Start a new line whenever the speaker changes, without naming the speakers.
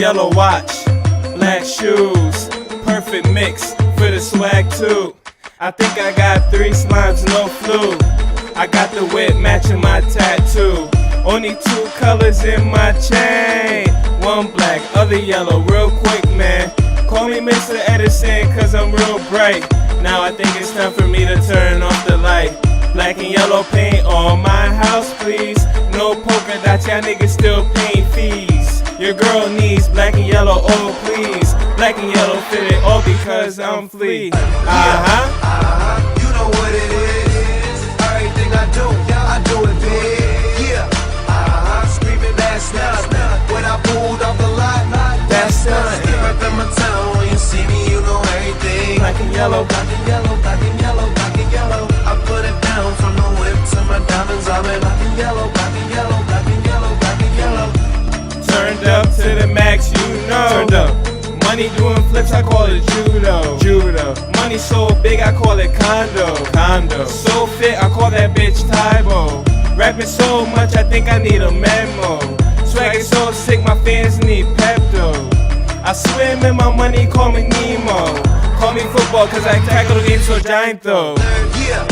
Yellow watch, black shoes, perfect mix for the swag too. I think I got 3 slimes, no flu. I got the whip matching my tattoo. Only 2 colors in my chain. One black, other yellow, real quick, man. Call me Mr. Edison, cause I'm real bright. Now I think it's time for me to turn off the light. Black and yellow paint on my house, please. No polka dots, y'all niggas still paying fees. Your girl needs black and yellow, oh please. Black and yellow fit it all because I'm flea.
You know what it is. Everything I do it big. Yeah. Screaming that's not. When I pulled off the lot,
That's not.
Skip up in my town. When you see me, you know everything.
Black and yellow,
Black and yellow, black and yellow, black and yellow. I put it down from the whip to my diamonds. I'm in black and yellow, black and yellow, black and yellow, black and yellow.
turned up to the max, you know.
Turned up.
Money doing flips, I call it judo.
Judo.
Money so big, I call it condo.
Condo.
So fit, I call that bitch Tybo. Rapping so much, I think I need a memo. Swag is so sick, my fans need Pepto. I swim in my money, call me Nemo. Call me football, cause I tackle the game so giant though.
Yeah.